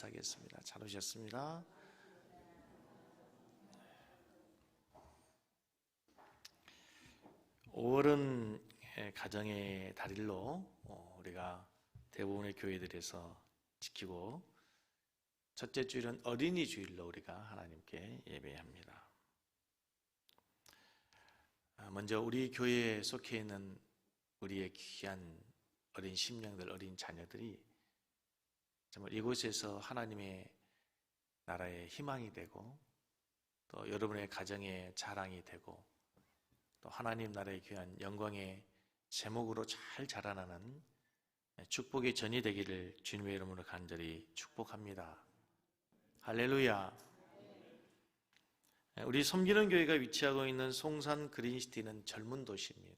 하겠습니다. 잘 오셨습니다. 5월은 가정의 달일로 우리가 대부분의 교회들에서 지키고, 첫째 주일은 어린이 주일로 우리가 하나님께 예배합니다. 먼저 우리 교회에 속해 있는 우리의 귀한 어린 심령들, 어린 자녀들이 정말 이곳에서 하나님의 나라의 희망이 되고, 또 여러분의 가정의 자랑이 되고, 또 하나님 나라의 귀한 영광의 제목으로 잘 자라나는 축복의 전이 되기를 주님의 이름으로 간절히 축복합니다. 할렐루야. 우리 섬기는 교회가 위치하고 있는 송산 그린시티는 젊은 도시입니다.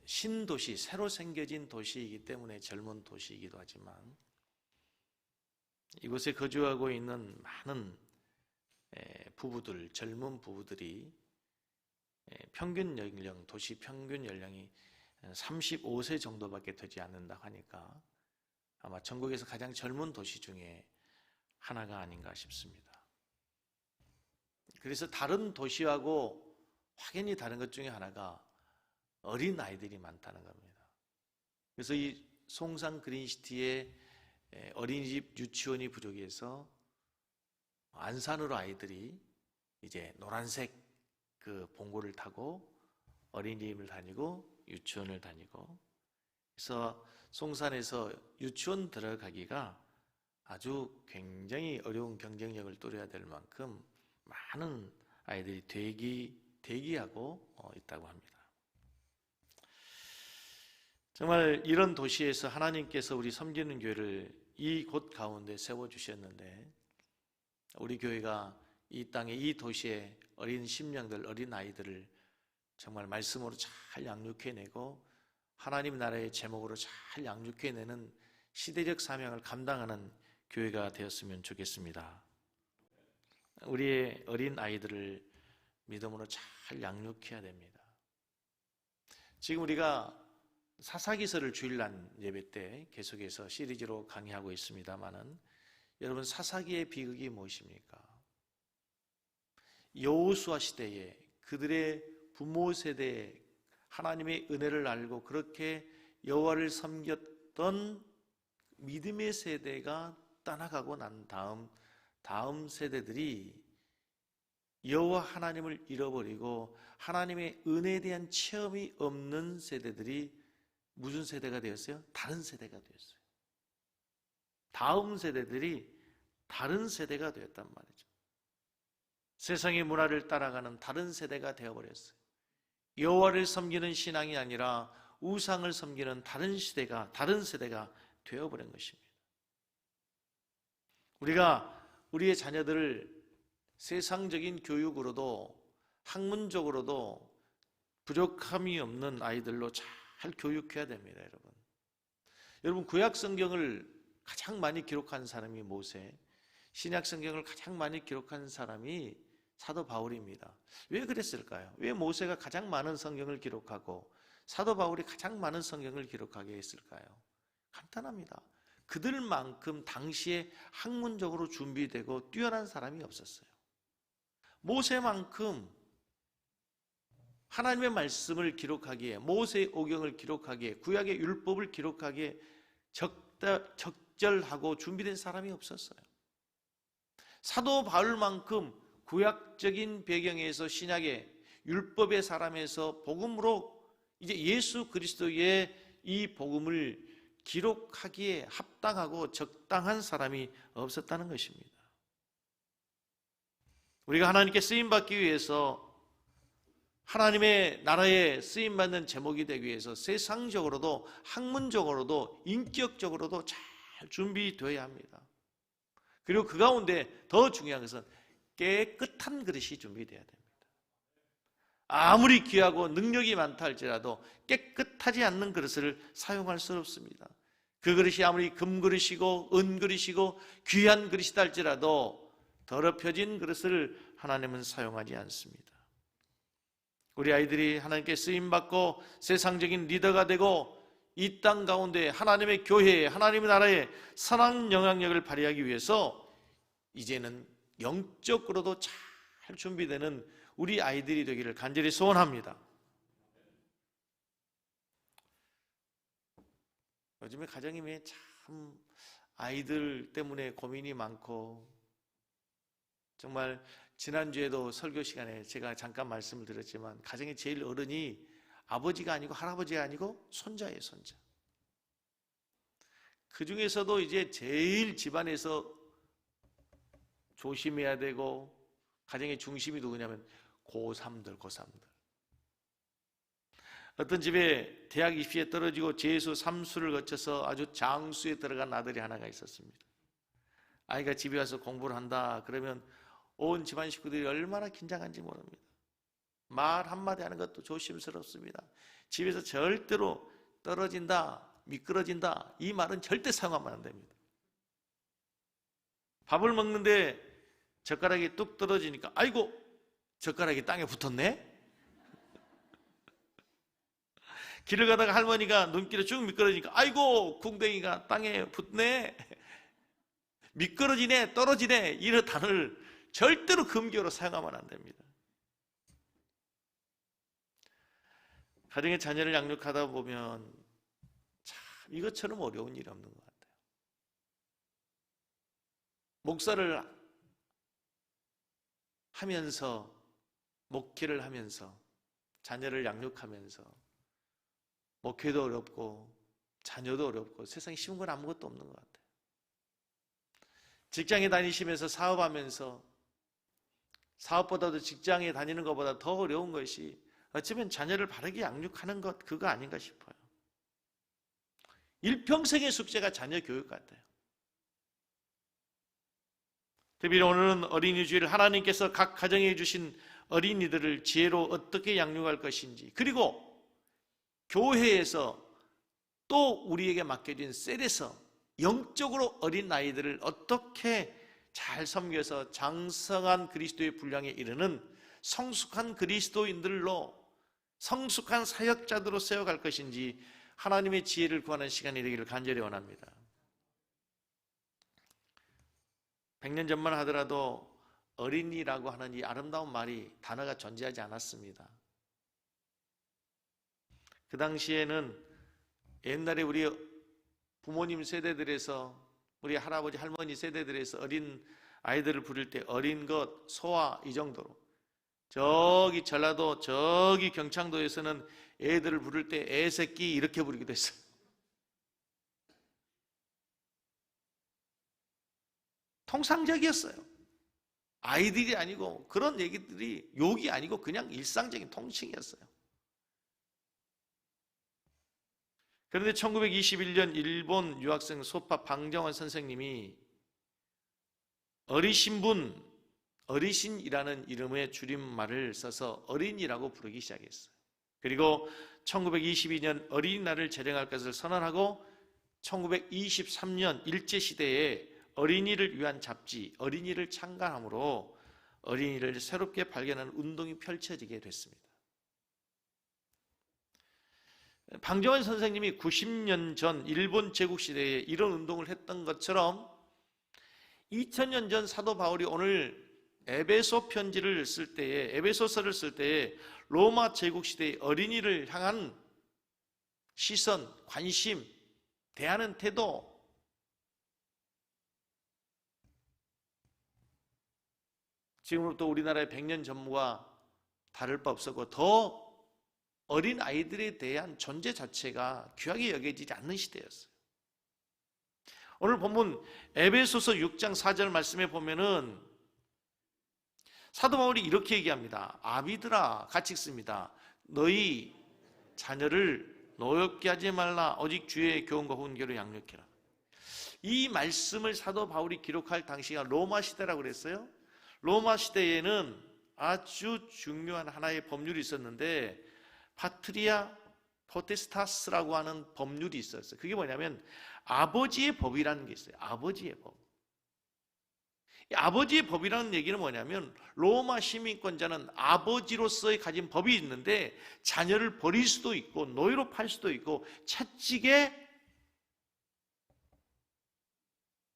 신도시, 새로 생겨진 도시이기 때문에 젊은 도시이기도 하지만, 이곳에 거주하고 있는 많은 부부들, 젊은 부부들이 평균 연령, 도시 평균 연령이 35세 정도밖에 되지 않는다고 하니까 아마 전국에서 가장 젊은 도시 중에 하나가 아닌가 싶습니다. 그래서 다른 도시하고 확연히 다른 것 중에 하나가 어린 아이들이 많다는 겁니다. 그래서 이 송산 그린시티에 어린이집 유치원이 부족해서 안산으로 아이들이 이제 노란색 그 봉고를 타고 어린이집을 다니고 유치원을 다니고, 그래서 송산에서 유치원 들어가기가 아주 굉장히 어려운 경쟁력을 뚫어야 될 만큼 많은 아이들이 대기하고 있다고 합니다. 정말 이런 도시에서 하나님께서 우리 섬기는 교회를 이 곳 가운데 세워주셨는데, 우리 교회가 이 땅에, 이 도시의 어린 심령들, 어린 아이들을 정말 말씀으로 잘 양육해내고 하나님 나라의 제목으로 잘 양육해내는 시대적 사명을 감당하는 교회가 되었으면 좋겠습니다. 우리의 어린 아이들을 믿음으로 잘 양육해야 됩니다. 지금 우리가 사사기서를 주일날 예배 때 계속해서 시리즈로 강의하고 있습니다만은, 여러분, 사사기의 비극이 무엇입니까? 여호수아 시대에 그들의 부모 세대에 하나님의 은혜를 알고 그렇게 여호와를 섬겼던 믿음의 세대가 떠나가고 난 다음 세대들이 여호와 하나님을 잃어버리고 하나님의 은혜에 대한 체험이 없는 세대들이 무슨 세대가 되었어요? 다른 세대가 되었어요. 다음 세대들이 다른 세대가 되었단 말이죠. 세상의 문화를 따라가는 다른 세대가 되어버렸어요. 여호와를 섬기는 신앙이 아니라 우상을 섬기는 다른 세대가 되어버린 것입니다. 우리가 우리의 자녀들을 세상적인 교육으로도 학문적으로도 부족함이 없는 아이들로 잘 교육해야 됩니다. 여러분, 구약 성경을 가장 많이 기록한 사람이 모세, 신약 성경을 가장 많이 기록한 사람이 사도 바울입니다. 왜 그랬을까요? 왜 모세가 가장 많은 성경을 기록하고 사도 바울이 가장 많은 성경을 기록하게 했을까요? 간단합니다. 그들만큼 당시에 학문적으로 준비되고 뛰어난 사람이 없었어요. 모세만큼 하나님의 말씀을 기록하기에, 모세의 오경을 기록하기에, 구약의 율법을 기록하기에 적절하고 준비된 사람이 없었어요. 사도 바울만큼 구약적인 배경에서 신약의 율법의 사람에서 복음으로 이제 예수 그리스도의 이 복음을 기록하기에 합당하고 적당한 사람이 없었다는 것입니다. 우리가 하나님께 쓰임받기 위해서, 하나님의 나라에 쓰임받는 제목이 되기 위해서 세상적으로도 학문적으로도 인격적으로도 잘 준비되어야 합니다. 그리고 그 가운데 더 중요한 것은 깨끗한 그릇이 준비되어야 됩니다. 아무리 귀하고 능력이 많다 할지라도 깨끗하지 않는 그릇을 사용할 수 없습니다. 그 그릇이 아무리 금그릇이고 은그릇이고 귀한 그릇이다 할지라도 더럽혀진 그릇을 하나님은 사용하지 않습니다. 우리 아이들이 하나님께 쓰임받고 세상적인 리더가 되고 이 땅 가운데 하나님의 교회에, 하나님의 나라에 선한 영향력을 발휘하기 위해서 이제는 영적으로도 잘 준비되는 우리 아이들이 되기를 간절히 소원합니다. 요즘에 가정이 참 아이들 때문에 고민이 많고, 정말 지난주에도 설교 시간에 제가 잠깐 말씀을 드렸지만 가정의 제일 어른이 아버지가 아니고 할아버지가 아니고 손자예요, 손자. 그 중에서도 이제 제일 집안에서 조심해야 되고 가정의 중심이 누구냐면 고3들. 어떤 집에 대학 입시에 떨어지고 재수 3수를 거쳐서 아주 장수에 들어간 아들이 하나가 있었습니다. 아이가 집에 와서 공부를 한다 그러면 온 집안 식구들이 얼마나 긴장한지 모릅니다. 말 한마디 하는 것도 조심스럽습니다. 집에서 절대로 떨어진다, 미끄러진다, 이 말은 절대 사용하면 안 됩니다. 밥을 먹는데 젓가락이 뚝 떨어지니까 아이고, 젓가락이 땅에 붙었네? 길을 가다가 할머니가 눈길에 쭉 미끄러지니까 아이고, 궁뎅이가 땅에 붙네? 미끄러지네, 떨어지네, 이런 단어를 절대로 금기어로 사용하면 안 됩니다. 가정의 자녀를 양육하다 보면 참 이것처럼 어려운 일이 없는 것 같아요. 목사를 하면서, 목회를 하면서, 자녀를 양육하면서 목회도 어렵고 자녀도 어렵고 세상에 쉬운 건 아무것도 없는 것 같아요. 직장에 다니시면서 사업하면서 사업보다도 직장에 다니는 것보다 더 어려운 것이 어쩌면 자녀를 바르게 양육하는 것, 그거 아닌가 싶어요. 일평생의 숙제가 자녀 교육 같아요. 특별히 오늘은 어린이 주일, 하나님께서 각 가정에 주신 어린이들을 지혜로 어떻게 양육할 것인지, 그리고 교회에서 또 우리에게 맡겨진 셀에서 영적으로 어린 아이들을 어떻게 잘 섬겨서 장성한 그리스도의 분량에 이르는 성숙한 그리스도인들로, 성숙한 사역자들로 세워갈 것인지 하나님의 지혜를 구하는 시간이 되기를 간절히 원합니다. 100년 전만 하더라도 어린이라고 하는 이 아름다운 말이, 단어가 존재하지 않았습니다. 그 당시에는 옛날에 우리 부모님 세대들에서, 우리 할아버지 할머니 세대들에서 어린 아이들을 부를 때 어린 것, 소아, 이 정도로. 저기 전라도, 저기 경창도에서는 애들을 부를 때 애새끼 이렇게 부르기도 했어요. 통상적이었어요. 아이들이 아니고, 그런 얘기들이 욕이 아니고 그냥 일상적인 통칭이었어요. 그런데 1921년 일본 유학생 소파 방정환 선생님이 어리신 분, 어리신이라는 이름의 줄임말을 써서 어린이라고 부르기 시작했어요. 그리고 1922년 어린이날을 제정할 것을 선언하고 1923년 일제시대에 어린이를 위한 잡지, 어린이를 창간함으로 어린이를 새롭게 발견하는 운동이 펼쳐지게 됐습니다. 방정환 선생님이 90년 전 일본 제국시대에 이런 운동을 했던 것처럼 2000년 전 사도 바울이 오늘 에베소 편지를 쓸 때에, 에베소서를 쓸 때에 로마 제국시대의 어린이를 향한 시선, 관심, 대하는 태도, 지금부터 우리나라의 100년 전과 다를 바 없었고 더 어린 아이들에 대한 존재 자체가 귀하게 여겨지지 않는 시대였어요. 오늘 본문 에베소서 6장 4절 말씀에 보면은 사도 바울이 이렇게 얘기합니다. 아비들아, 같이 읽습니다. 너희 자녀를 노엽게 하지 말라. 오직 주의 교훈과 훈계로 양육해라. 이 말씀을 사도 바울이 기록할 당시가 로마 시대라고 그랬어요. 로마 시대에는 아주 중요한 하나의 법률이 있었는데 파트리아 포테스타스라고 하는 법률이 있었어요. 그게 뭐냐면 아버지의 법이라는 게 있어요. 아버지의 법. 이 아버지의 법이라는 얘기는 뭐냐면 로마 시민권자는 아버지로서의 가진 법이 있는데 자녀를 버릴 수도 있고 노예로 팔 수도 있고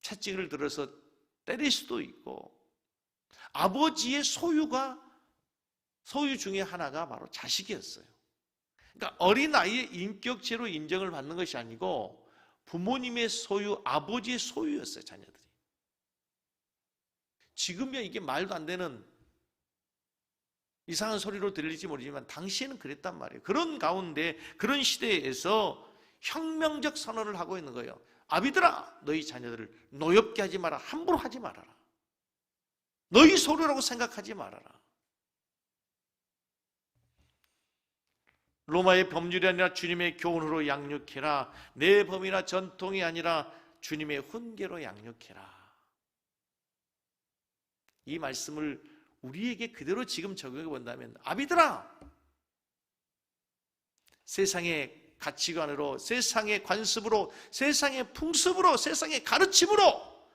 채찍을 들어서 때릴 수도 있고 아버지의 소유 중에 하나가 바로 자식이었어요. 그러니까 어린아이의 인격체로 인정을 받는 것이 아니고 부모님의 소유, 아버지의 소유였어요, 자녀들이. 지금이야 이게 말도 안 되는 이상한 소리로 들릴지 모르지만 당시에는 그랬단 말이에요. 그런 가운데, 그런 시대에서 혁명적 선언을 하고 있는 거예요. 아비들아, 너희 자녀들을 노엽게 하지 마라. 함부로 하지 말아라. 너희 소유라고 생각하지 말아라. 로마의 법률이 아니라 주님의 교훈으로 양육해라. 내 법이나 전통이 아니라 주님의 훈계로 양육해라. 이 말씀을 우리에게 그대로 지금 적용해 본다면 아비들아, 세상의 가치관으로, 세상의 관습으로, 세상의 풍습으로, 세상의 가르침으로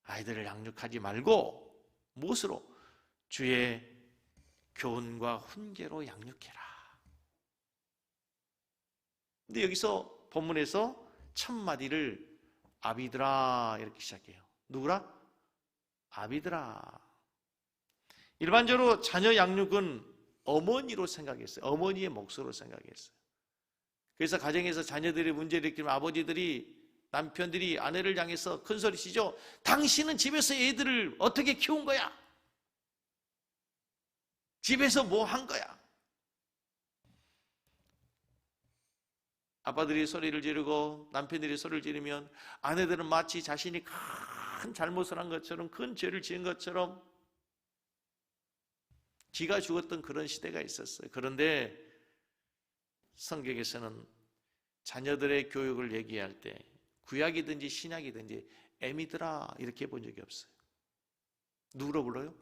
아이들을 양육하지 말고 무엇으로? 주의 교훈과 훈계로 양육해라. 근데 여기서 본문에서 첫 마디를 아비들아 이렇게 시작해요. 누구라? 아비들아. 일반적으로 자녀 양육은 어머니로 생각했어요. 어머니의 몫으로 생각했어요. 그래서 가정에서 자녀들이 문제를 일으키면 아버지들이, 남편들이 아내를 향해서 큰 소리 치죠. 당신은 집에서 애들을 어떻게 키운 거야? 집에서 뭐 한 거야? 아빠들이 소리를 지르고 남편들이 소리를 지르면 아내들은 마치 자신이 큰 잘못을 한 것처럼, 큰 죄를 지은 것처럼 기가 죽었던 그런 시대가 있었어요. 그런데 성경에서는 자녀들의 교육을 얘기할 때 구약이든지 신약이든지 애미들아 이렇게 본 적이 없어요. 누구로 불러요?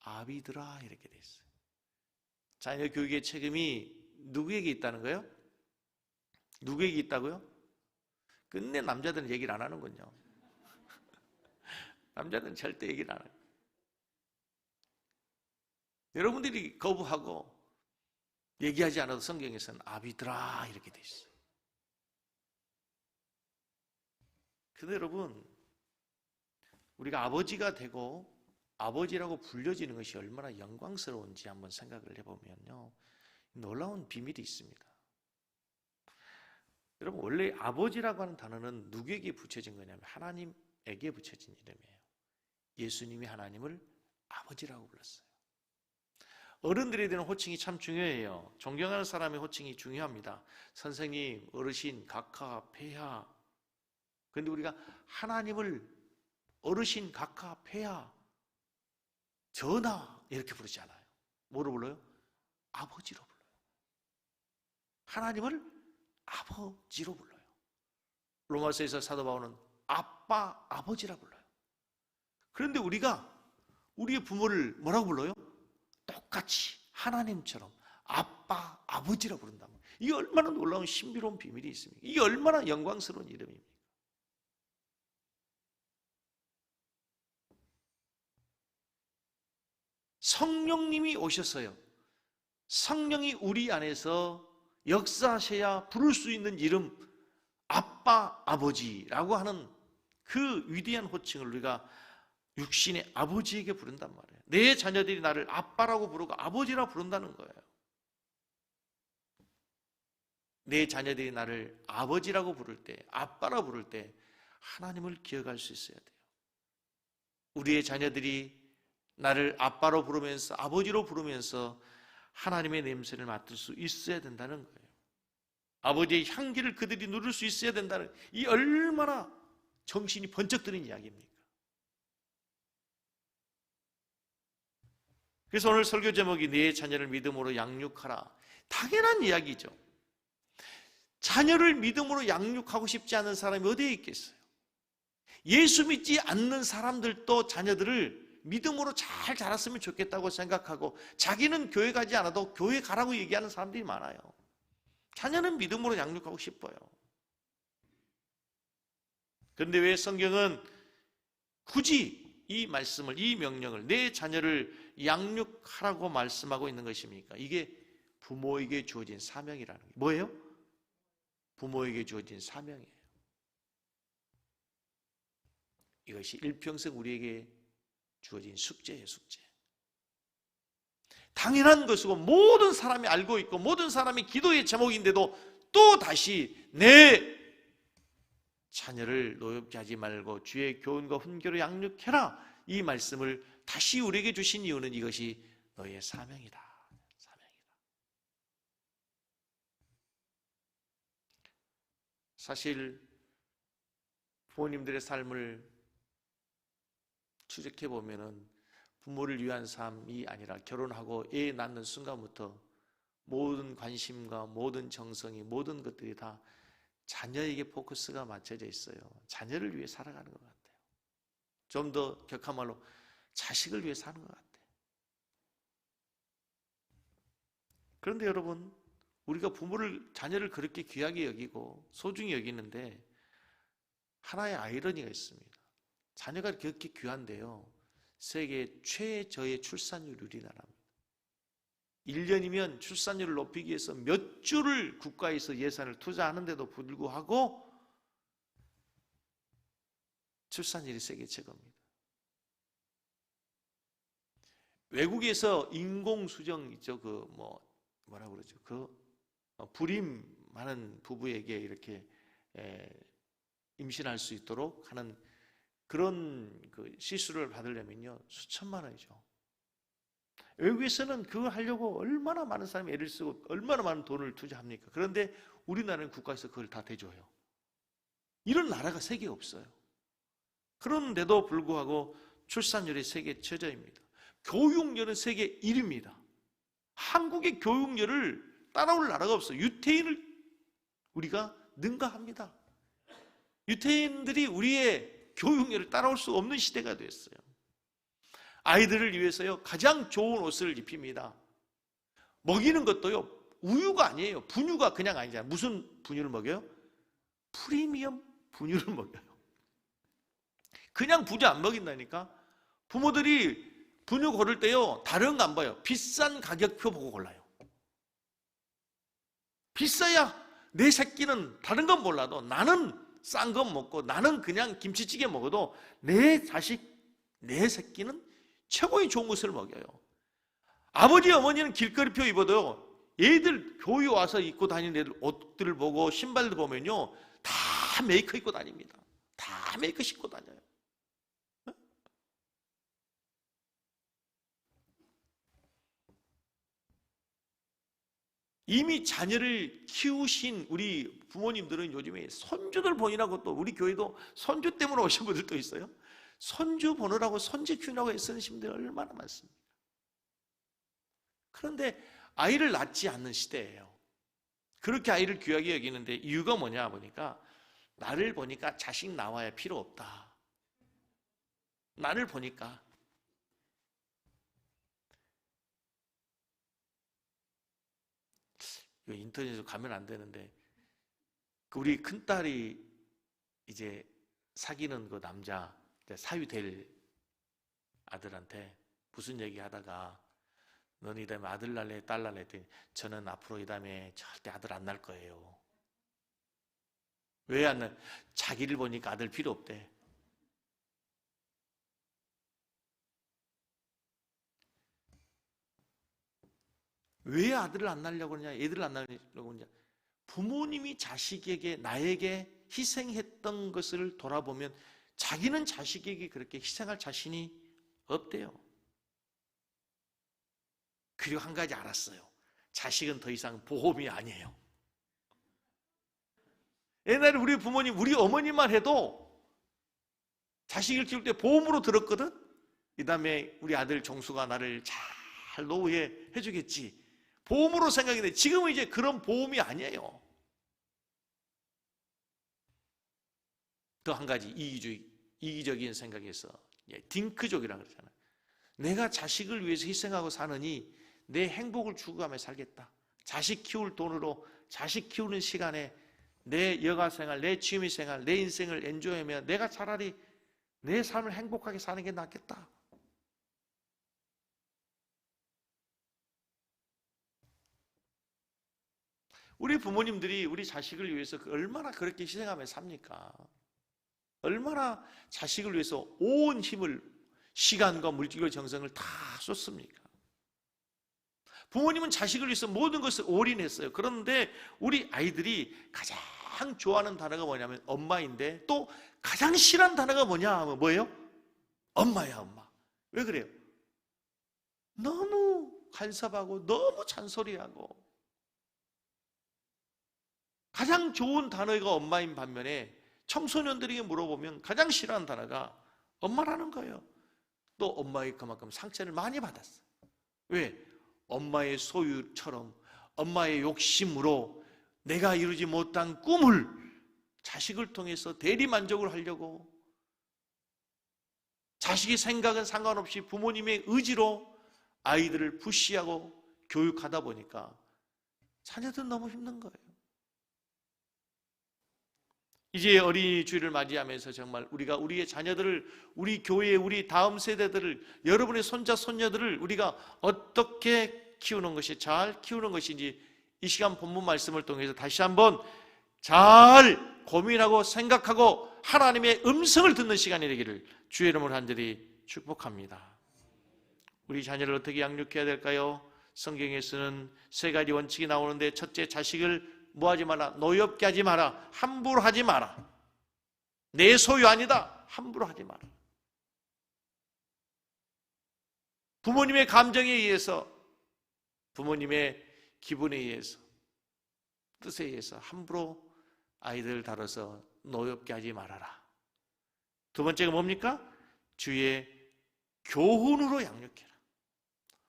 아비들아 이렇게 돼 있어요. 자녀 교육의 책임이 누구에게 있다는 거예요? 누구에게 있다고요? 끝내 남자들은 얘기를 안 하는군요. 남자들은 절대 얘기를 안 해요. 여러분들이 거부하고 얘기하지 않아도 성경에서는 아비들아 이렇게 돼 있어요. 근데 여러분, 우리가 아버지가 되고 아버지라고 불려지는 것이 얼마나 영광스러운지 한번 생각을 해보면요, 놀라운 비밀이 있습니다. 여러분, 원래 아버지라고 하는 단어는 누구에게 붙여진 거냐면 하나님에게 붙여진 이름이에요. 예수님이 하나님을 아버지라고 불렀어요. 어른들에 대한 호칭이 참 중요해요. 존경하는 사람의 호칭이 중요합니다. 선생님, 어르신, 각하, 폐하. 그런데 우리가 하나님을 어르신, 각하, 폐하, 전하 이렇게 부르지 않아요. 뭐로 불러요? 아버지로 불러요. 하나님을 아버지로 불러요. 로마서에서 사도 바울은 아빠, 아버지라 불러요. 그런데 우리가 우리의 부모를 뭐라고 불러요? 똑같이 하나님처럼 아빠, 아버지라 부른다. 이게 얼마나 놀라운 신비로운 비밀이 있습니까? 이게 얼마나 영광스러운 이름입니까? 성령님이 오셨어요. 성령이 우리 안에서 역사하셔야 부를 수 있는 이름, 아빠, 아버지라고 하는 그 위대한 호칭을 우리가 육신의 아버지에게 부른단 말이에요. 내 자녀들이 나를 아빠라고 부르고 아버지라고 부른다는 거예요. 내 자녀들이 나를 아버지라고 부를 때, 아빠라고 부를 때 하나님을 기억할 수 있어야 돼요. 우리의 자녀들이 나를 아빠로 부르면서, 아버지로 부르면서 하나님의 냄새를 맡을 수 있어야 된다는 거예요. 아버지의 향기를 그들이 누릴 수 있어야 된다는, 이 얼마나 정신이 번쩍 드는 이야기입니까? 그래서 오늘 설교 제목이 내 자녀를 믿음으로 양육하라. 당연한 이야기죠. 자녀를 믿음으로 양육하고 싶지 않은 사람이 어디에 있겠어요? 예수 믿지 않는 사람들도 자녀들을 믿음으로 잘 자랐으면 좋겠다고 생각하고 자기는 교회 가지 않아도 교회 가라고 얘기하는 사람들이 많아요. 자녀는 믿음으로 양육하고 싶어요. 그런데 왜 성경은 굳이 이 말씀을, 이 명령을 내 자녀를 양육하라고 말씀하고 있는 것입니까? 이게 부모에게 주어진 사명이라는 게 뭐예요? 부모에게 주어진 사명이에요. 이것이 일평생 우리에게 주어진 숙제예요, 숙제. 당연한 것이고 모든 사람이 알고 있고 모든 사람이 기도의 제목인데도 또 다시 내 자녀를 노엽게 하지 말고 주의 교훈과 훈계로 양육해라, 이 말씀을 다시 우리에게 주신 이유는 이것이 너의 사명이다. 사명이다. 사실 부모님들의 삶을 추적해 보면은 부모를 위한 삶이 아니라 결혼하고 애 낳는 순간부터 모든 관심과 모든 정성이, 모든 것들이 다 자녀에게 포커스가 맞춰져 있어요. 자녀를 위해 살아가는 것 같아요. 좀 더 격한 말로 자식을 위해 사는 것 같아요. 그런데 여러분, 우리가 자녀를 그렇게 귀하게 여기고 소중히 여기는데 하나의 아이러니가 있습니다. 자녀가 그렇게 귀한데요, 세계 최저의 출산율이 우리나라입니다. 1년이면 출산율을 높이기 위해서 몇 조를 국가에서 예산을 투자하는데도 불구하고 출산율이 세계 최고입니다. 외국에서 인공수정 있죠, 뭐라고 그러죠, 불임하는 부부에게 이렇게 임신할 수 있도록 하는 그런 시술을 받으려면요 수천만 원이죠. 외국에서는 그거 하려고 얼마나 많은 사람이 애를 쓰고 얼마나 많은 돈을 투자합니까? 그런데 우리나라는 국가에서 그걸 다 대줘요. 이런 나라가 세계에 없어요. 그런데도 불구하고 출산율이 세계 최저입니다. 교육열은 세계 1위입니다. 한국의 교육열을 따라올 나라가 없어요. 유태인을 우리가 능가합니다. 유태인들이 우리의 교육열을 따라올 수 없는 시대가 됐어요. 아이들을 위해서요 가장 좋은 옷을 입힙니다. 먹이는 것도요 우유가 아니에요. 분유가 그냥 아니잖아요. 무슨 분유를 먹여요? 프리미엄 분유를 먹여요. 그냥 분유 안 먹인다니까. 부모들이 분유 고를 때요 다른 거 안 봐요. 비싼 가격표 보고 골라요. 비싸야 내 새끼는 다른 건 몰라도 나는 싼 건 먹고 나는 그냥 김치찌개 먹어도 내 자식, 내 새끼는 최고의 좋은 것을 먹여요. 아버지, 어머니는 길거리표 입어도요 애들 교회 와서 입고 다니는 애들 옷들을 보고 신발들 보면요 다 메이커 입고 다닙니다. 다 메이커 신고 다녀요. 이미 자녀를 키우신 우리 부모님들은 요즘에 손주들 보이라고, 또 우리 교회도 손주 때문에 오신 분들도 있어요. 손주 보느라고 손주 키우라고 애쓰는 분들이 얼마나 많습니다. 그런데 아이를 낳지 않는 시대예요. 그렇게 아이를 귀하게 여기는데 이유가 뭐냐 보니까 나를 보니까 자식 나와야 필요 없다. 나를 보니까. 인터넷으로 가면 안 되는데 우리 큰딸이 이제 사귀는 그 남자 사위될 아들한테 무슨 얘기 하다가 너는 이 다음에 아들 날래 딸 날래 했더니 저는 앞으로 이 다음에 절대 아들 안 낳을 거예요. 왜 안 낳? 자기를 보니까 아들 필요 없대. 왜 아들을 안 낳으려고 그러냐, 애들을 안 낳으려고 그러냐. 부모님이 자식에게, 나에게 희생했던 것을 돌아보면 자기는 자식에게 그렇게 희생할 자신이 없대요. 그리고 한 가지 알았어요. 자식은 더 이상 보험이 아니에요. 옛날에 우리 부모님, 우리 어머니만 해도 자식을 키울 때 보험으로 들었거든. 이 다음에 우리 아들 정수가 나를 잘 노후에 해주겠지, 보험으로 생각했는데 지금은 이제 그런 보험이 아니에요. 또 한 가지 이기적인 생각에서 딩크족이라고 그러잖아요. 내가 자식을 위해서 희생하고 사느니 내 행복을 추구하며 살겠다. 자식 키울 돈으로, 자식 키우는 시간에 내 여가생활, 내 취미생활, 내 인생을 엔조이하며 내가 차라리 내 삶을 행복하게 사는 게 낫겠다. 우리 부모님들이 우리 자식을 위해서 얼마나 그렇게 희생하며 삽니까? 얼마나 자식을 위해서 온 힘을, 시간과 물질과 정성을 다 쏟습니까? 부모님은 자식을 위해서 모든 것을 올인했어요. 그런데 우리 아이들이 가장 좋아하는 단어가 뭐냐면 엄마인데, 또 가장 싫어하는 단어가 뭐냐 하면 뭐예요? 엄마야, 엄마. 왜 그래요? 너무 간섭하고 너무 잔소리하고. 가장 좋은 단어가 엄마인 반면에 청소년들에게 물어보면 가장 싫어하는 단어가 엄마라는 거예요. 또 엄마의 그만큼 상처를 많이 받았어요. 왜? 엄마의 소유처럼, 엄마의 욕심으로 내가 이루지 못한 꿈을 자식을 통해서 대리만족을 하려고, 자식의 생각은 상관없이 부모님의 의지로 아이들을 푸시하고 교육하다 보니까 자녀들은 너무 힘든 거예요. 이제 어린이 주일을 맞이하면서 정말 우리가 우리의 자녀들을, 우리 교회의 우리 다음 세대들을, 여러분의 손자 손녀들을 우리가 어떻게 키우는 것이, 잘 키우는 것인지 이 시간 본문 말씀을 통해서 다시 한번 잘 고민하고 생각하고 하나님의 음성을 듣는 시간이 되기를 주의 이름으로 간절히 축복합니다. 우리 자녀를 어떻게 양육해야 될까요? 성경에서는 세 가지 원칙이 나오는데, 첫째, 자식을 뭐하지 마라? 노엽게 하지 마라. 함부로 하지 마라. 내 소유 아니다. 함부로 하지 마라. 부모님의 감정에 의해서, 부모님의 기분에 의해서, 뜻에 의해서 함부로 아이들을 다뤄서 노엽게 하지 말아라. 두 번째가 뭡니까? 주의 교훈으로 양육해라.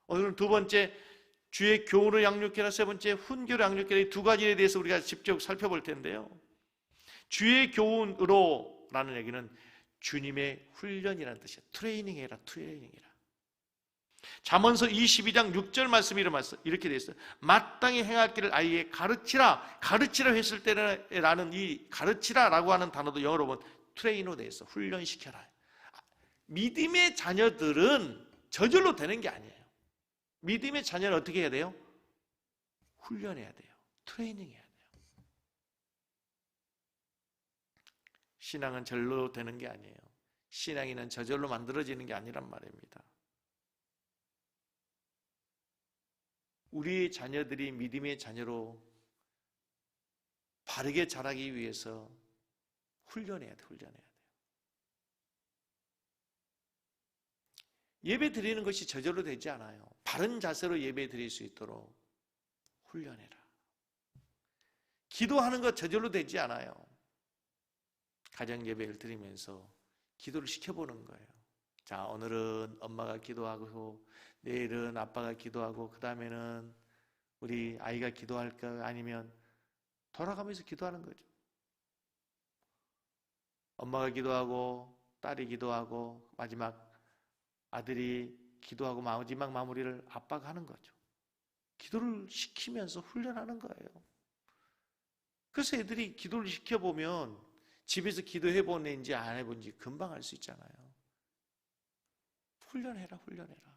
오늘은 두 번째, 주의 교훈을 양육해라. 세 번째, 훈교를 양육해라. 이 두 가지에 대해서 우리가 직접 살펴볼 텐데요. 주의 교훈으로 라는 얘기는 주님의 훈련이라는 뜻이에요. 트레이닝해라, 트레이닝해라. 잠언서 22장 6절 말씀이 이렇게 되어 있어요. 마땅히 행할 길을 아이에게 가르치라. 가르치라 했을 때라는 이 가르치라라고 하는 단어도 영어로 보면 트레이너에 대해서 훈련시켜라. 믿음의 자녀들은 저절로 되는 게 아니에요. 믿음의 자녀는 어떻게 해야 돼요? 훈련해야 돼요. 트레이닝해야 돼요. 신앙은 절로 되는 게 아니에요. 신앙이는 저절로 만들어지는 게 아니란 말입니다. 우리 자녀들이 믿음의 자녀로 바르게 자라기 위해서 훈련해야 돼요. 훈련해야 돼요. 예배 드리는 것이 저절로 되지 않아요. 바른 자세로 예배 드릴 수 있도록 훈련해라. 기도하는 것 저절로 되지 않아요. 가정 예배를 드리면서 기도를 시켜보는 거예요. 자, 오늘은 엄마가 기도하고, 내일은 아빠가 기도하고, 그 다음에는 우리 아이가 기도할까? 아니면 돌아가면서 기도하는 거죠. 엄마가 기도하고, 딸이 기도하고, 마지막 아들이 기도하고 마지막 마무리를 아빠가 하는 거죠. 기도를 시키면서 훈련하는 거예요. 그래서 애들이 기도를 시켜보면 집에서 기도해보는지 안 해본지 금방 알 수 있잖아요. 훈련해라, 훈련해라.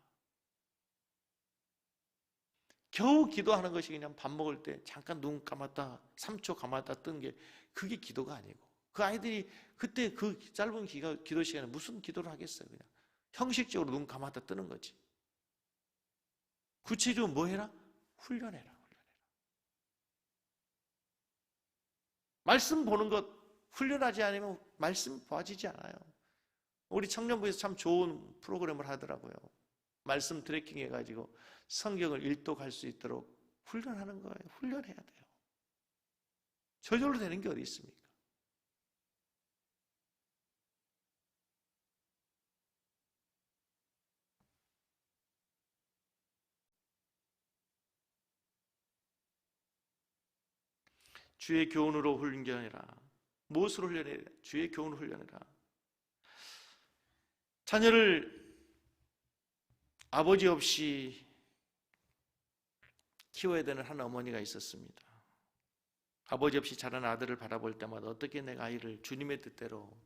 겨우 기도하는 것이 그냥 밥 먹을 때 잠깐 눈 감았다 3초 감았다 뜬 게 그게 기도가 아니고, 그 아이들이 그때 그 짧은 기도 시간에 무슨 기도를 하겠어요. 그냥 형식적으로 눈 감았다 뜨는 거지. 구체적으로 뭐 해라? 훈련해라, 훈련해라. 말씀 보는 것 훈련하지 않으면 말씀 보아지지 않아요. 우리 청년부에서 참 좋은 프로그램을 하더라고요. 말씀 트래킹 해가지고 성경을 일독할 수 있도록 훈련하는 거예요. 훈련해야 돼요. 저절로 되는 게 어디 있습니까? 주의 교훈으로 훈련해라. 무엇으로 훈련해라? 주의 교훈으로 훈련해라. 자녀를 아버지 없이 키워야 되는 한 어머니가 있었습니다. 아버지 없이 자란 아들을 바라볼 때마다 어떻게 내가 아이를 주님의 뜻대로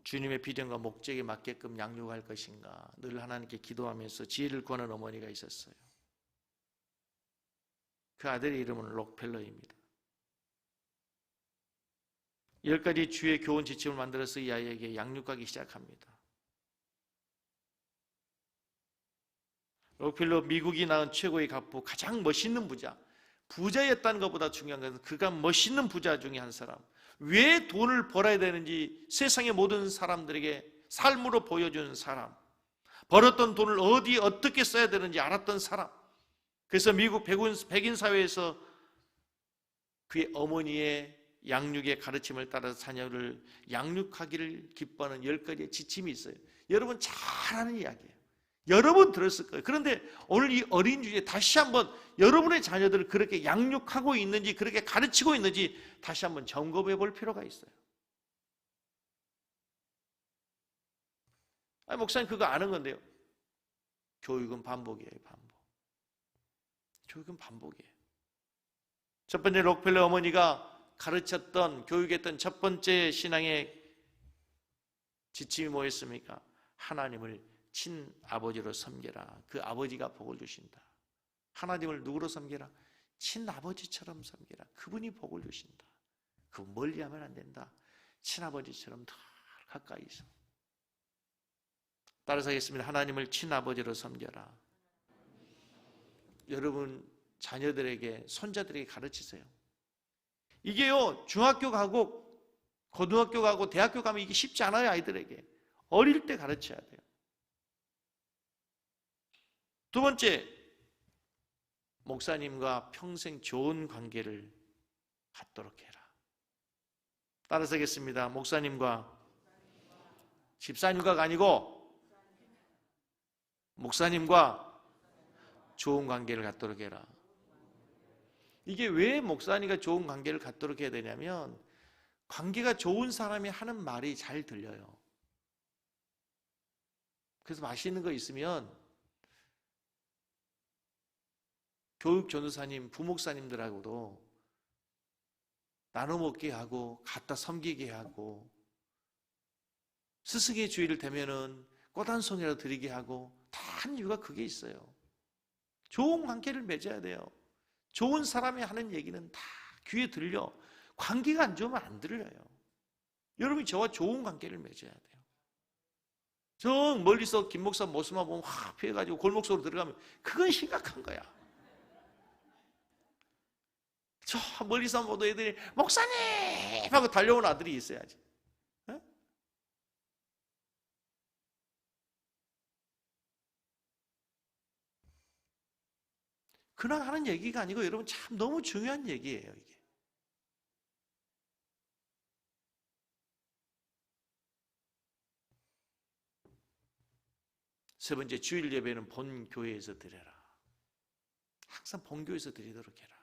주님의 비전과 목적에 맞게끔 양육할 것인가 늘 하나님께 기도하면서 지혜를 구하는 어머니가 있었어요. 그 아들의 이름은 록펠러입니다. 10가지 주의 교훈 지침을 만들어서 이 아이에게 양육하기 시작합니다. 록펠러 미국이 낳은 최고의 갑부, 가장 멋있는 부자, 부자였다는 것보다 중요한 것은 그가 멋있는 부자 중에 한 사람, 왜 돈을 벌어야 되는지 세상의 모든 사람들에게 삶으로 보여주는 사람, 벌었던 돈을 어디 어떻게 써야 되는지 알았던 사람. 그래서 미국 백인 사회에서 그의 어머니의 양육의 가르침을 따라서 자녀를 양육하기를 기뻐하는 10가지의 지침이 있어요. 여러분 잘 아는 이야기예요. 여러 번 들었을 거예요. 그런데 오늘 이 어린 주에 다시 한번 여러분의 자녀들을 그렇게 양육하고 있는지, 그렇게 가르치고 있는지 다시 한번 점검해 볼 필요가 있어요. 아니, 목사님 그거 아는 건데요. 교육은 반복이에요. 반복. 교육은 반복이에요. 첫 번째 록펠러 어머니가 가르쳤던, 교육했던 첫 번째 신앙의 지침이 뭐였습니까? 하나님을 친아버지로 섬겨라. 그 아버지가 복을 주신다. 하나님을 누구로 섬겨라? 친아버지처럼 섬겨라. 그분이 복을 주신다. 그분 멀리하면 안 된다. 친아버지처럼 더 가까이서. 따라서 하겠습니다. 하나님을 친아버지로 섬겨라. 여러분 자녀들에게, 손자들에게 가르치세요. 이게요, 중학교 가고 고등학교 가고 대학교 가면 이게 쉽지 않아요. 아이들에게 어릴 때 가르쳐야 돼요. 두 번째, 목사님과 평생 좋은 관계를 갖도록 해라. 따라서 하겠습니다. 목사님과, 집사님과가 아니고 목사님과 좋은 관계를 갖도록 해라. 이게 왜 목사님과 좋은 관계를 갖도록 해야 되냐면, 관계가 좋은 사람이 하는 말이 잘 들려요. 그래서 맛있는 거 있으면 교육 전도사님, 부목사님들하고도 나눠 먹게 하고 갖다 섬기게 하고, 스승의 주의를 대면은 꽃 한 송이라도 드리게 하고, 다 한 이유가 그게 있어요. 좋은 관계를 맺어야 돼요. 좋은 사람이 하는 얘기는 다 귀에 들려. 관계가 안 좋으면 안 들려요. 여러분이 저와 좋은 관계를 맺어야 돼요. 저 멀리서 김 목사 모습만 보면 확 피해가지고 골목 속으로 들어가면 그건 심각한 거야. 저 멀리서 보도 애들이 목사님 하고 달려온 아들이 있어야지. 네? 그냥 하는 얘기가 아니고 여러분 참 너무 중요한 얘기예요. 이게. 세 번째, 주일 예배는 본 교회에서 드려라. 항상 본 교회에서 드리도록 해라.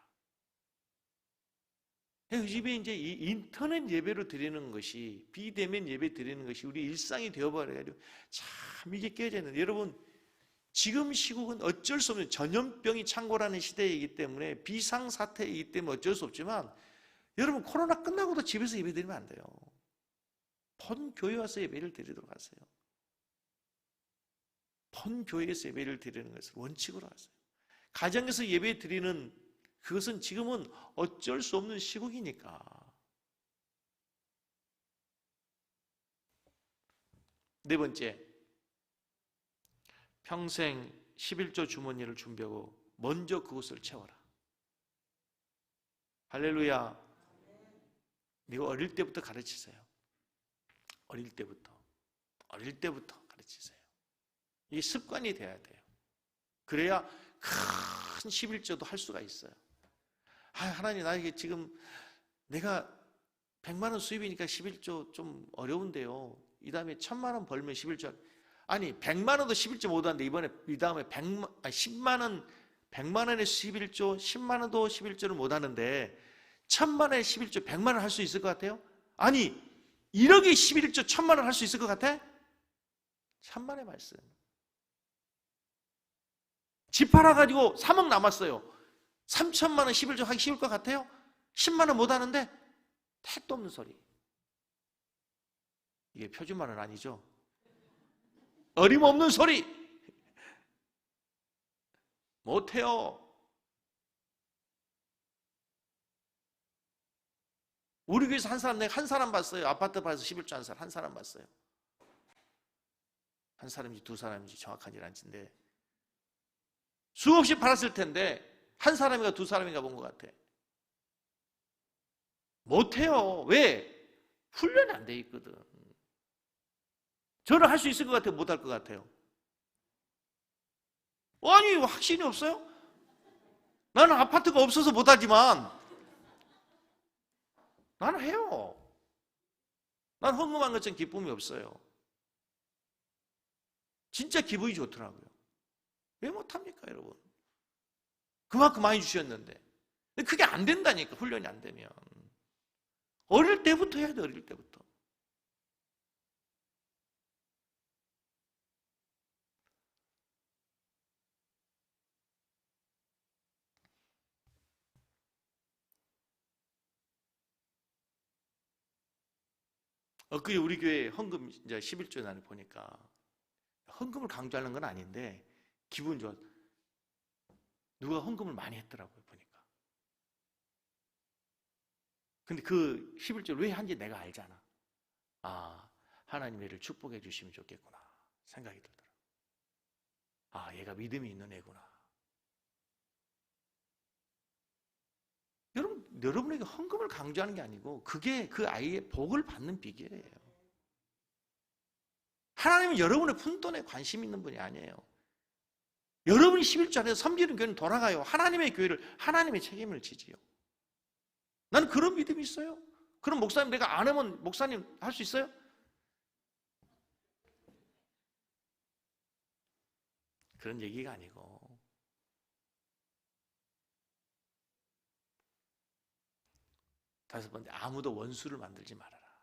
요즘에 이제 이 인터넷 예배로 드리는 것이, 비대면 예배 드리는 것이 우리 일상이 되어버려가지고 참 이게 깨져 있는데, 여러분 지금 시국은 어쩔 수 없는 전염병이 창궐하는 시대이기 때문에, 비상사태이기 때문에 어쩔 수 없지만, 여러분 코로나 끝나고도 집에서 예배 드리면 안 돼요. 본 교회 와서 예배를 드리도록 하세요. 본 교회에서 예배를 드리는 것을 원칙으로 하세요. 가정에서 예배 드리는 그것은 지금은 어쩔 수 없는 시국이니까. 네 번째, 평생 11조 주머니를 준비하고 먼저 그것을 채워라. 할렐루야. 이거 어릴 때부터 가르치세요. 어릴 때부터 가르치세요. 이게 습관이 돼야 돼요. 그래야 큰 11조도 할 수가 있어요. 하나님, 나에게 지금 내가 100만 원 수입이니까 11조 좀 어려운데요. 이 다음에 1000만 원 벌면 11조. 아니 100만 원도 11조 못하는데 이 다음에 10만 원, 100만 원에 11조, 10만 원도 11조를 못하는데 1000만 원에 11조, 100만 원 할 수 있을 것 같아요? 아니 1억에 11조, 1000만 원 할 수 있을 것 같아? 천만의 말씀. 집 팔아가지고 3억 남았어요. 3천만 원 11조 하기 쉬울 것 같아요? 10만 원 못하는데 택도 없는 소리. 이게 표준말은 아니죠. 어림없는 소리 못해요. 우리 교회에서 내가 한 사람 봤어요. 아파트 봐서 11조 한 사람, 한 사람 봤어요. 한 사람인지 두 사람인지 정확하지 않은데 수없이 팔았을 텐데 한 사람인가 두 사람인가 본 것 같아. 못해요. 왜? 훈련이 안 돼 있거든. 저는 할 수 있을 것 같아요? 못할 것 같아요? 아니 확신이 없어요? 나는 아파트가 없어서 못하지만 나는 해요. 난 헌금한 것처럼 기쁨이 없어요. 진짜 기분이 좋더라고요. 왜 못합니까 여러분? 그만큼 많이 주셨는데. 근데 그게 안 된다니까, 훈련이 안 되면. 어릴 때부터 해야 돼. 어릴 때부터. 엊그제 우리 교회 헌금 이제 11조 날을 보니까 헌금을 강조하는 건 아닌데 기분 좋아. 누가 헌금을 많이 했더라고요, 보니까. 근데 그 11조를 왜 한지 내가 알잖아. 아, 하나님 얘를 축복해 주시면 좋겠구나 생각이 들더라고요. 아, 얘가 믿음이 있는 애구나. 여러분에게 헌금을 강조하는 게 아니고 그게 그 아이의 복을 받는 비결이에요. 하나님은 여러분의 푼돈에 관심 있는 분이 아니에요. 여러분이 11조 안에서 섬기는 교회는 돌아가요. 하나님의 교회를 하나님의 책임을 지지요. 나는 그런 믿음이 있어요. 그럼 목사님 내가 안 하면 목사님 할 수 있어요? 그런 얘기가 아니고 다섯 번째, 아무도 원수를 만들지 말아라.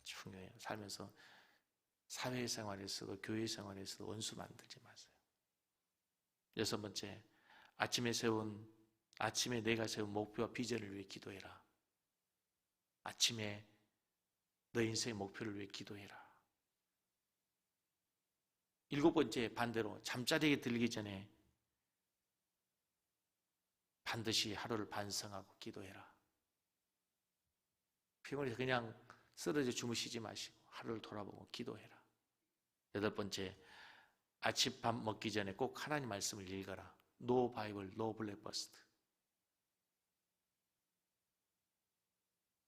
중요해요. 살면서 사회생활에서도 교회생활에서도 원수 만들지 마세요. 여섯 번째, 아침에 내가 세운 목표와 비전을 위해 기도해라. 아침에 너 인생의 목표를 위해 기도해라. 일곱 번째, 반대로 잠자리에 들기 전에 반드시 하루를 반성하고 기도해라. 피곤해서 그냥 쓰러져 주무시지 마시고 하루를 돌아보고 기도해라. 여덟 번째, 아침 밥 먹기 전에 꼭 하나님 말씀을 읽어라. No Bible, no breakfast.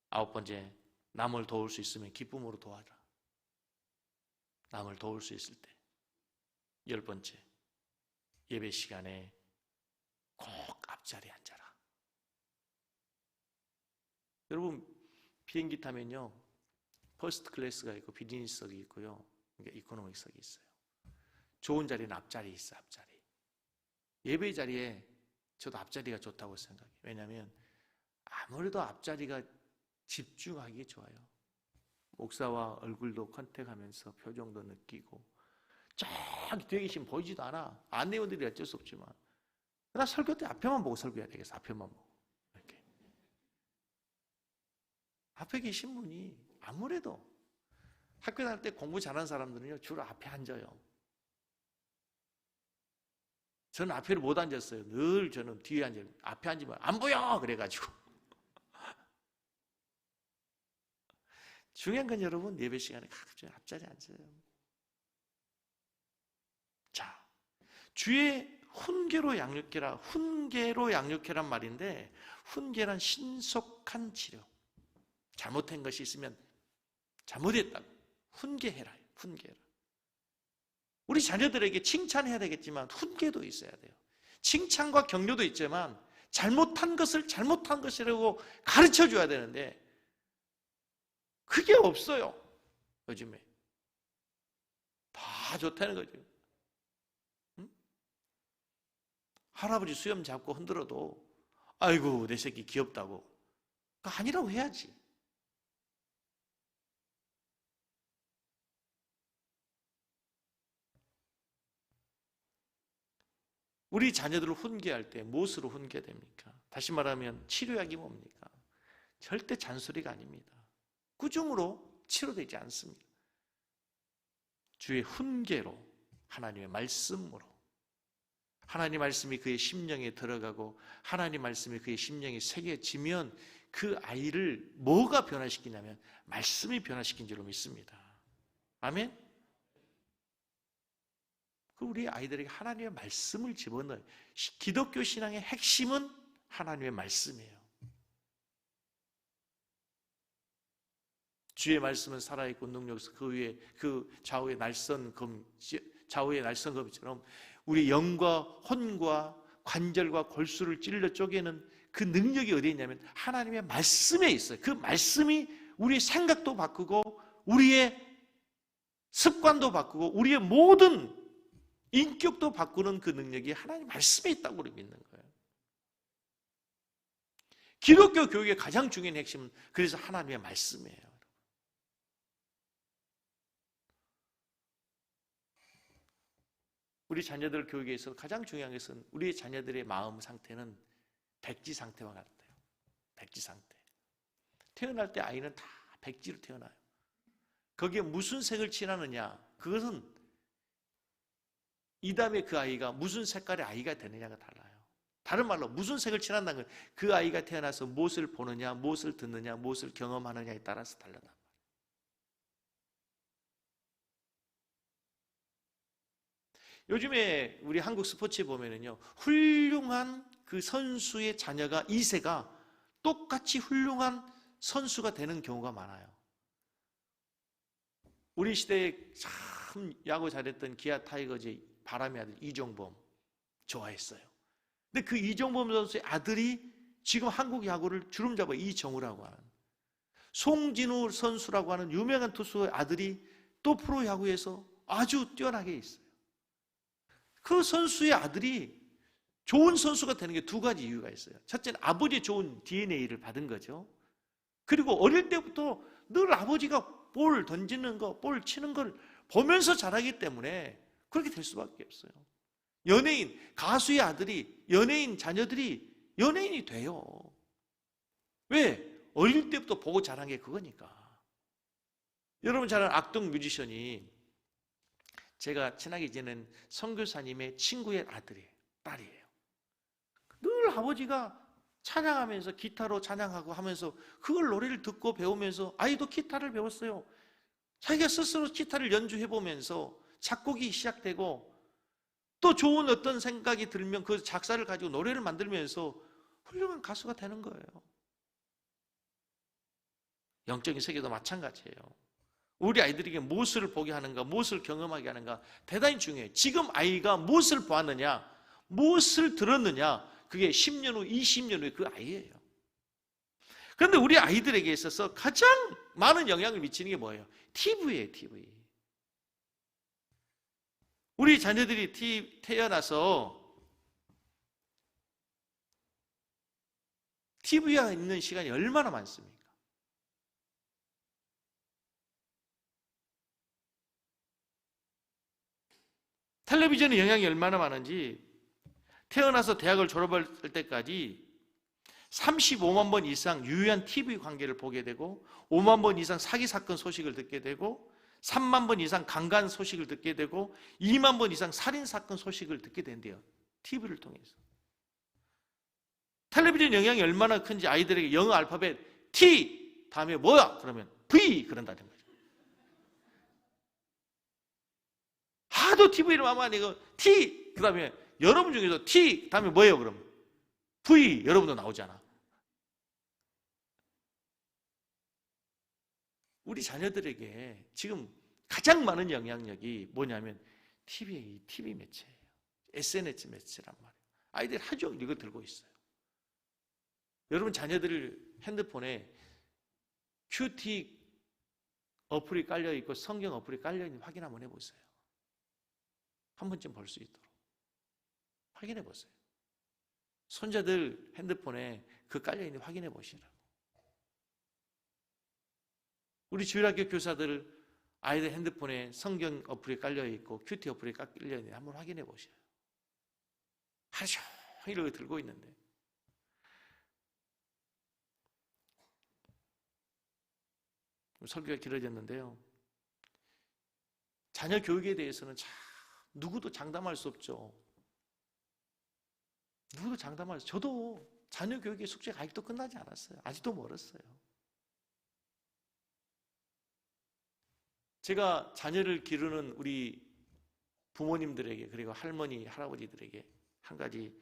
아홉 번째, 남을 도울 수 있으면 기쁨으로 도와라. 남을 도울 수 있을 때. 열 번째, 예배 시간에 꼭 앞자리에 앉아라. 여러분, 비행기 타면요, 퍼스트 클래스가 있고 비즈니스석이 있고요, 그러니까 이코노믹석이 있어요. 좋은 자리는 앞자리에 있어. 앞자리. 예배 자리에 저도 앞자리가 좋다고 생각해요. 왜냐하면 아무래도 앞자리가 집중하기 좋아요. 목사와 얼굴도 컨택하면서 표정도 느끼고 저기 뒤에 계시면 보이지도 않아. 안내원들이 어쩔 수 없지만 나 설교 때 앞에만 보고 설교해야 되겠어. 앞에만 보고 이렇게. 앞에 계신 분이 아무래도 학교 다닐 때 공부 잘하는 사람들은요 주로 앞에 앉아요. 저는 앞에를 못 앉았어요. 늘 저는 뒤에 앉아요. 앞에 앉으면 안 보여 그래가지고. 중요한 건 여러분, 예배 시간에 각종 앞자리에 앉아요. 자, 주의 훈계로 양육해라. 훈계로 양육해란 말인데, 훈계란 신속한 치료. 잘못한 것이 있으면 잘못했다고 훈계해라. 훈계해라. 우리 자녀들에게 칭찬해야 되겠지만 훈계도 있어야 돼요. 칭찬과 격려도 있지만 잘못한 것을 잘못한 것이라고 가르쳐줘야 되는데 그게 없어요. 요즘에 다 좋다는 거죠. 응? 할아버지 수염 잡고 흔들어도 아이고 내 새끼 귀엽다고 그거 아니라고 해야지. 우리 자녀들을 훈계할 때 무엇으로 훈계됩니까? 다시 말하면 치료약이 뭡니까? 절대 잔소리가 아닙니다. 꾸중으로 치료되지 않습니다. 주의 훈계로, 하나님의 말씀으로, 하나님 말씀이 그의 심령에 들어가고 하나님 말씀이 그의 심령에 새겨지면 그 아이를 뭐가 변화시키냐면 말씀이 변화시킨 줄로 믿습니다. 아멘? 우리 아이들에게 하나님의 말씀을 집어넣어요. 기독교 신앙의 핵심은 하나님의 말씀이에요. 주의 말씀은 살아있고 능력에서 그 위에 그 좌우의 날선 검처럼 우리 영과 혼과 관절과 골수를 찔러 쪼개는 그 능력이 어디에 있냐면 하나님의 말씀에 있어요. 그 말씀이 우리의 생각도 바꾸고 우리의 습관도 바꾸고 우리의 모든 인격도 바꾸는 그 능력이 하나님 말씀에 있다고 우리 믿는 거예요. 기독교 교육의 가장 중요한 핵심은 그래서 하나님의 말씀이에요. 우리 자녀들 교육에 있어서 가장 중요한 것은 우리 자녀들의 마음 상태는 백지 상태와 같아요. 백지 상태. 태어날 때 아이는 다 백지로 태어나요. 거기에 무슨 색을 칠하느냐, 그것은 이 다음에 그 아이가 무슨 색깔의 아이가 되느냐가 달라요. 다른 말로 무슨 색을 칠한다는 건 그 아이가 태어나서 무엇을 보느냐, 무엇을 듣느냐, 무엇을 경험하느냐에 따라서 달라요. 요즘에 우리 한국 스포츠에 보면은요, 훌륭한 그 선수의 자녀가 2세가 똑같이 훌륭한 선수가 되는 경우가 많아요. 우리 시대에 참 야구 잘했던 기아 타이거즈의 바람의 아들 이종범 좋아했어요. 근데 그 이종범 선수의 아들이 지금 한국 야구를 주름잡아 이정우라고 하는, 송진우 선수라고 하는 유명한 투수의 아들이 또 프로야구에서 아주 뛰어나게 있어요. 그 선수의 아들이 좋은 선수가 되는 게 두 가지 이유가 있어요. 첫째는 아버지의 좋은 DNA를 받은 거죠. 그리고 어릴 때부터 늘 아버지가 볼 던지는 거, 볼 치는 걸 보면서 자라기 때문에 그렇게 될 수밖에 없어요. 연예인, 가수의 아들이, 연예인 자녀들이 연예인이 돼요. 왜? 어릴 때부터 보고 자란 게 그거니까. 여러분 잘 아는 악동 뮤지션이 제가 친하게 지내는 선교사님의 친구의 아들이에요. 딸이에요. 늘 아버지가 찬양하면서 기타로 찬양하고 하면서 그걸 노래를 듣고 배우면서 아이도 기타를 배웠어요. 자기가 스스로 기타를 연주해보면서 작곡이 시작되고 또 좋은 어떤 생각이 들면 그 작사를 가지고 노래를 만들면서 훌륭한 가수가 되는 거예요. 영적인 세계도 마찬가지예요. 우리 아이들에게 무엇을 보게 하는가, 무엇을 경험하게 하는가 대단히 중요해요. 지금 아이가 무엇을 보았느냐, 무엇을 들었느냐, 그게 10년 후, 20년 후에 그 아이예요. 그런데 우리 아이들에게 있어서 가장 많은 영향을 미치는 게 뭐예요? TV예요, TV. 우리 자녀들이 태어나서 TV와 있는 시간이 얼마나 많습니까? 텔레비전의 영향이 얼마나 많은지 태어나서 대학을 졸업할 때까지 35만 번 이상 유효한 TV 관계를 보게 되고 5만 번 이상 사기 사건 소식을 듣게 되고 3만 번 이상 강간 소식을 듣게 되고 2만 번 이상 살인 사건 소식을 듣게 된대요. TV를 통해서. 텔레비전 영향이 얼마나 큰지 아이들에게 영어 알파벳 T 다음에 뭐야? 그러면 V 그런다는 거죠. 하도 TV를 하면 이거 T 그 다음에 여러분 중에서 T 다음에 뭐예요? 그럼 V 여러분도 나오잖아. 우리 자녀들에게 지금 가장 많은 영향력이 뭐냐면 TV 매체예요. SNS 매체란 말이에요. 아이들이 하루 종일 이거 들고 있어요. 여러분 자녀들 핸드폰에 큐티 어플이 깔려있고 성경 어플이 깔려있는 확인 한번 해보세요. 한 번쯤 볼 수 있도록 확인해 보세요. 손자들 핸드폰에 그 깔려있는 확인해 보시라고. 우리 주일학교 교사들 아이들 핸드폰에 성경 어플이 깔려있고 큐티 어플이 깔려있는지 한번 확인해 보셔요. 하루 종일 이걸 들고 있는데 설교가 길어졌는데요. 자녀 교육에 대해서는 참 누구도 장담할 수 없죠. 누구도 장담할 수 없어요. 저도 자녀 교육의 숙제가 아직도 끝나지 않았어요. 아직도 멀었어요. 제가 자녀를 기르는 우리 부모님들에게 그리고 할머니, 할아버지들에게 한 가지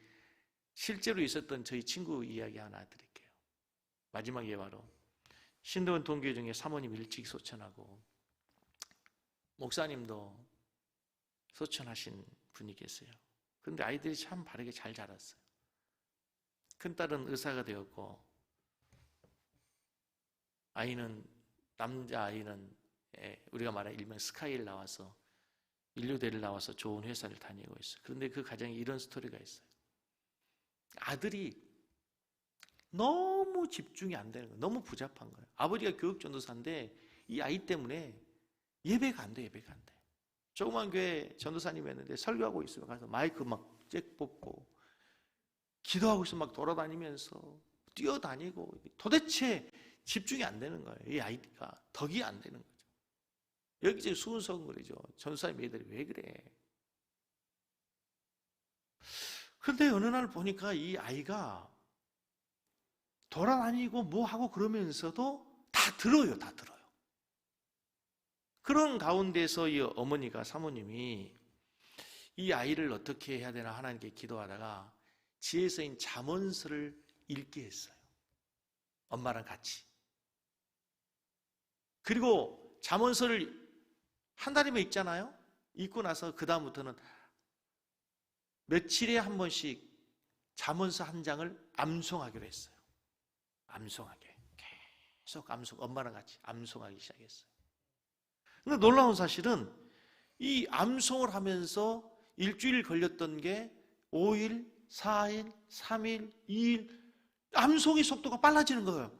실제로 있었던 저희 친구 이야기 하나 드릴게요. 마지막에 바로 신도원 동교회 중에 사모님 일찍 소천하고 목사님도 소천하신 분이 계세요. 그런데 아이들이 참 바르게 잘 자랐어요. 큰딸은 의사가 되었고 남자아이는 우리가 말하는 일명 스카이를 나와서 인류대를 나와서 좋은 회사를 다니고 있어요. 그런데 그 가정에 이런 스토리가 있어요. 아들이 너무 집중이 안 되는 거예요. 너무 부잡한 거예요. 아버지가 교육전도사인데 이 아이 때문에 예배가 안 돼. 조그만 교회 전도사님이었는데 설교하고 있으면 가서 마이크 막 잭 뽑고 기도하고 있으면 막 돌아다니면서 뛰어다니고 도대체 집중이 안 되는 거예요. 이 아이가 덕이 안 되는 거죠. 여기저기 수근수근거리죠. 전도사님 애들이 왜 그래? 그런데 어느 날 보니까 이 아이가 돌아다니고 뭐 하고 그러면서도 다 들어요. 그런 가운데서 이 어머니가, 사모님이 이 아이를 어떻게 해야 되나 하나님께 기도하다가 지혜서인 잠언서를 읽게 했어요. 엄마랑 같이. 그리고 잠언서를 한 달이면 읽잖아요. 읽고 나서 그 다음부터는 며칠에 한 번씩 잠언서 한 장을 암송하기로 했어요. 암송하게. 계속 엄마랑 같이 암송하기 시작했어요. 근데 놀라운 사실은 이 암송을 하면서 일주일 걸렸던 게 5일, 4일, 3일, 2일 암송의 속도가 빨라지는 거예요.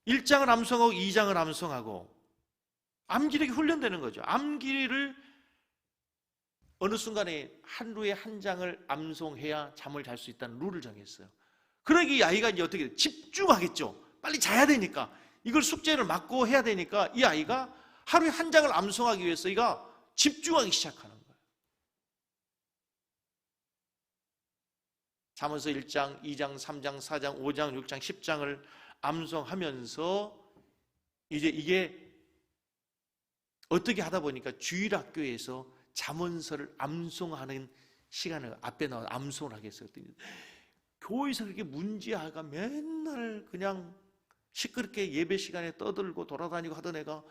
1장을 암송하고 2장을 암송하고 암기력이 훈련되는 거죠. 암기를 어느 순간에 하루에 한 장을 암송해야 잠을 잘 수 있다는 룰을 정했어요. 그러니까 이 아이가 이제 어떻게 집중하겠죠. 빨리 자야 되니까. 이걸 숙제를 맡고 해야 되니까 이 아이가 하루에 한 장을 암송하기 위해서 이가 집중하기 시작하는 거예요. 잠언서 1장, 2장, 3장, 4장, 5장, 6장, 10장을 암송하면서 이제 이게 어떻게 하다 보니까 주일학교에서 잠언서를 암송하는 시간을 앞에 나와 암송을 하겠어요. 교회에서 그렇게 문제아가 맨날 그냥 시끄럽게 예배 시간에 떠들고 돌아다니고 하던 애가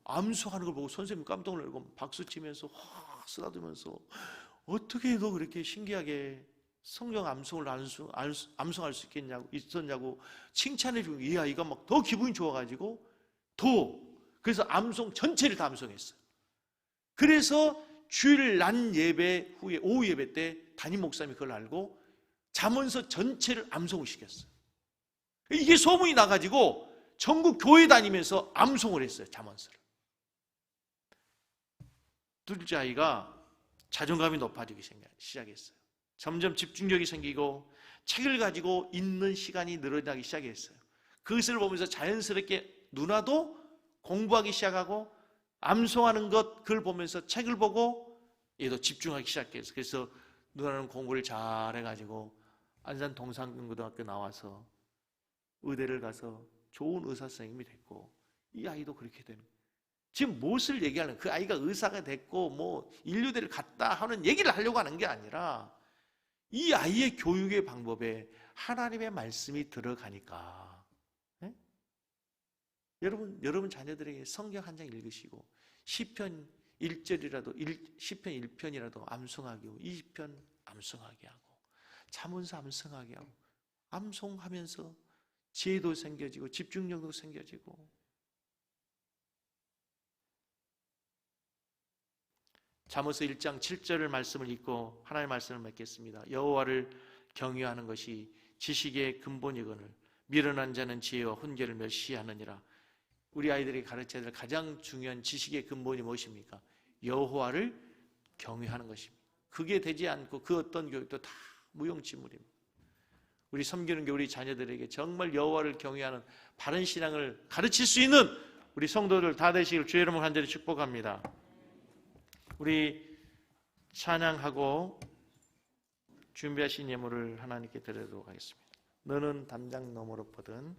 암송하는 걸 보고 선생님 깜짝 놀라고 박수치면서 확 쓰다듬으면서 어떻게 너 그렇게 신기하게 성경 암송을 암송할 수 있었냐고 칭찬해 주고 이 아이가 막 더 기분이 좋아가지고 그래서 암송 전체를 다 암송했어요. 그래서 주일 난 예배 후에 오후 예배 때 담임 목사님이 그걸 알고 잠언서 전체를 암송을 시켰어요. 이게 소문이 나가지고 전국 교회 다니면서 암송을 했어요. 잠언서를. 둘째 아이가 자존감이 높아지기 시작했어요. 점점 집중력이 생기고 책을 가지고 읽는 시간이 늘어나기 시작했어요. 그것을 보면서 자연스럽게 누나도 공부하기 시작하고 암송하는 그걸 보면서 책을 보고 얘도 집중하기 시작했어요. 그래서 누나는 공부를 잘해가지고 안산 동산고등학교 나와서 의대를 가서 좋은 의사 선생님이 됐고 이 아이도 그렇게 되는 거예요. 지금 무엇을 얘기하는 그 아이가 의사가 됐고 뭐 인류대를 갔다 하는 얘기를 하려고 하는 게 아니라 이 아이의 교육의 방법에 하나님의 말씀이 들어가니까 여러분 자녀들에게 성경 한 장 읽으시고 시편 1절이라도 시편 1편이라도 암송하게 하고 20편 암송하게 하고 잠언서 암송하게 하고 암송하면서 지혜도 생겨지고 집중력도 생겨지고 잠언서 1장 7절을 말씀을 읽고 하나님의 말씀을 맺겠습니다. 여호와를 경외하는 것이 지식의 근본이거늘 미련한 자는 지혜와 훈계를 멸시하느니라. 우리 아이들에게 가르쳐야 될 가장 중요한 지식의 근본이 무엇입니까? 여호와를 경외하는 것입니다. 그게 되지 않고 그 어떤 교육도 다 무용지물입니다. 우리 섬기는 게 우리 자녀들에게 정말 여호와를 경외하는 바른 신앙을 가르칠 수 있는 우리 성도들 다 되시길 주의 이름으로 간절히 축복합니다. 우리 찬양하고 준비하신 예물을 하나님께 드리도록 하겠습니다. 너는 담장 너머로 보든